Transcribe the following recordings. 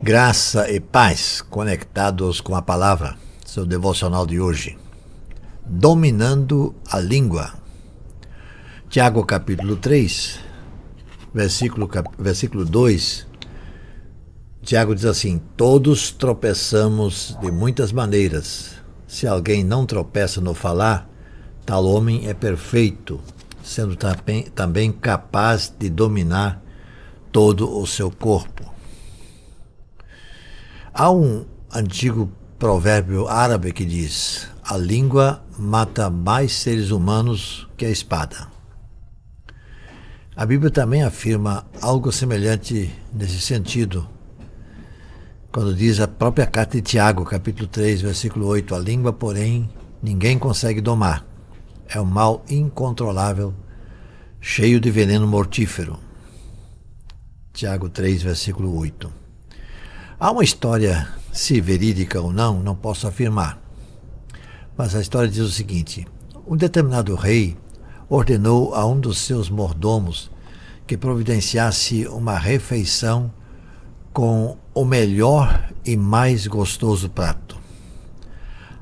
Graça e paz conectados com a palavra. Seu devocional de hoje. Dominando a língua. Tiago capítulo 3, versículo 2. Tiago diz assim: todos tropeçamos de muitas maneiras. Se alguém não tropeça no falar, tal homem é perfeito, sendo também capaz de dominar todo o seu corpo. Há um antigo provérbio árabe que diz: a língua mata mais seres humanos que a espada. A Bíblia também afirma algo semelhante nesse sentido, quando diz a própria carta de Tiago, capítulo 3, versículo 8, a língua, porém, ninguém consegue domar. É um mal incontrolável, cheio de veneno mortífero. Tiago 3, versículo 8. Há uma história, se verídica ou não posso afirmar. Mas a história diz o seguinte: um determinado rei ordenou a um dos seus mordomos que providenciasse uma refeição com o melhor e mais gostoso prato.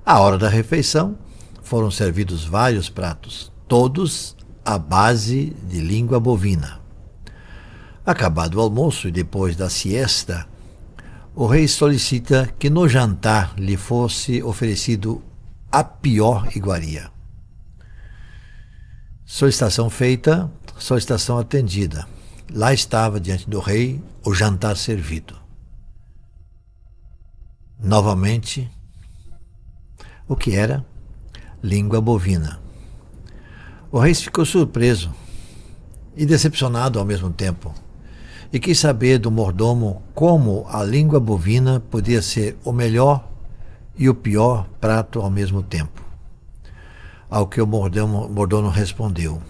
À hora da refeição, foram servidos vários pratos, todos à base de língua bovina. Acabado o almoço e depois da siesta, o rei solicita que no jantar lhe fosse oferecido a pior iguaria. Solicitação feita, solicitação atendida. Lá estava diante do rei o jantar servido. Novamente, o que era? Língua bovina. O rei ficou surpreso e decepcionado ao mesmo tempo, e quis saber do mordomo como a língua bovina podia ser o melhor e o pior prato ao mesmo tempo. Ao que o mordomo respondeu: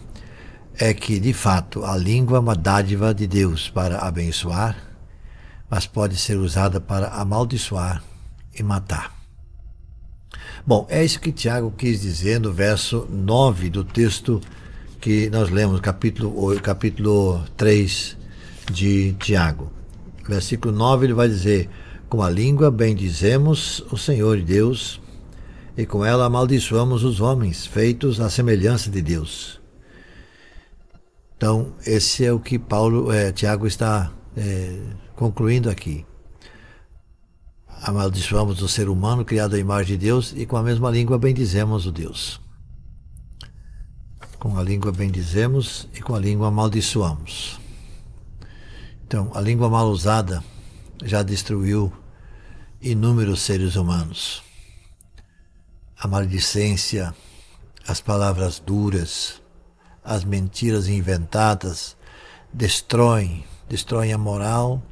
é que, de fato, a língua é uma dádiva de Deus para abençoar, mas pode ser usada para amaldiçoar e matar. Bom, é isso que Tiago quis dizer no verso 9 do texto que nós lemos, capítulo 3 de Tiago. Versículo 9 ele vai dizer: com a língua bendizemos o Senhor Deus, e com ela amaldiçoamos os homens, feitos à semelhança de Deus. Então, esse é o que Tiago está concluindo aqui. Amaldiçoamos o ser humano criado à imagem de Deus, e com a mesma língua bendizemos o Deus. Com a língua bendizemos e com a língua amaldiçoamos. Então, a língua mal usada já destruiu inúmeros seres humanos. A maledicência, as palavras duras, as mentiras inventadas destroem a moral,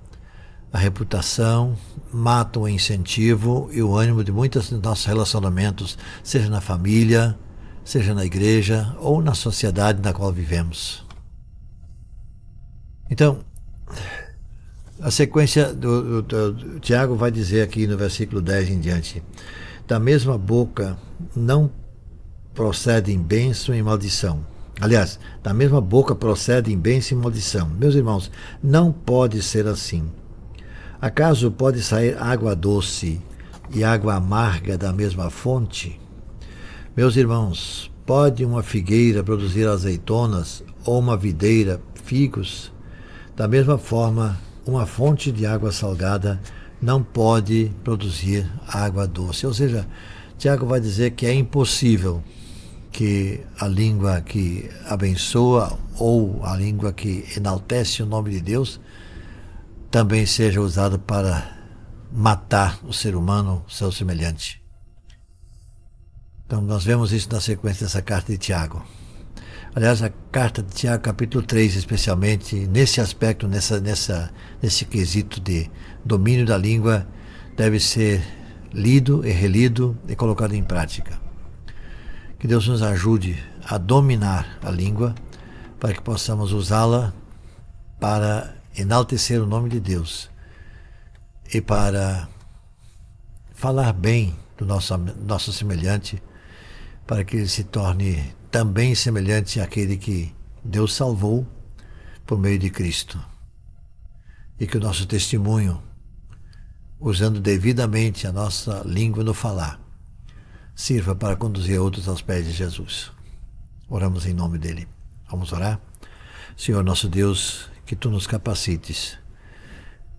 a reputação, matam o incentivo e o ânimo de muitos dos nossos relacionamentos, seja na família, seja na igreja ou na sociedade na qual vivemos. Então, a sequência do Tiago vai dizer aqui no versículo 10 em diante: da mesma boca não procedem bênção e maldição. Aliás, da mesma boca procedem bênção e maldição. Meus irmãos, não pode ser assim. Acaso pode sair água doce e água amarga da mesma fonte? Meus irmãos, pode uma figueira produzir azeitonas ou uma videira figos? Da mesma forma, uma fonte de água salgada não pode produzir água doce. Ou seja, Tiago vai dizer que é impossível que a língua que abençoa ou a língua que enaltece o nome de Deus também seja usada para matar o ser humano, seu semelhante. Então nós vemos isso na sequência dessa carta de Tiago. Aliás, a carta de Tiago, capítulo 3, especialmente, nesse aspecto, nesse quesito de domínio da língua, deve ser lido e relido e colocado em prática. Que Deus nos ajude a dominar a língua, para que possamos usá-la para enaltecer o nome de Deus e para falar bem do nosso semelhante, para que ele se torne também semelhante àquele que Deus salvou por meio de Cristo. E que o nosso testemunho usando devidamente a nossa língua no falar, sirva para conduzir outros aos pés de Jesus. Oramos em nome dele. Vamos orar? Senhor nosso Deus, que Tu nos capacites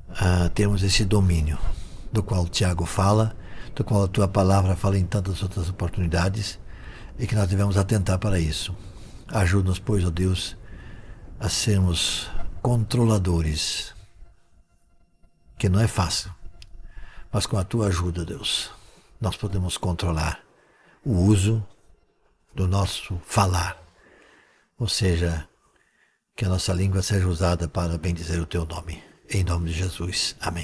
a termos esse domínio do qual o Tiago fala, do qual a Tua palavra fala em tantas outras oportunidades, e que nós devemos atentar para isso. Ajuda-nos, pois, ó Deus, a sermos controladores, que não é fácil, mas com a Tua ajuda, Deus, nós podemos controlar o uso do nosso falar, ou seja, que a nossa língua seja usada para bendizer o Teu nome. Em nome de Jesus. Amém.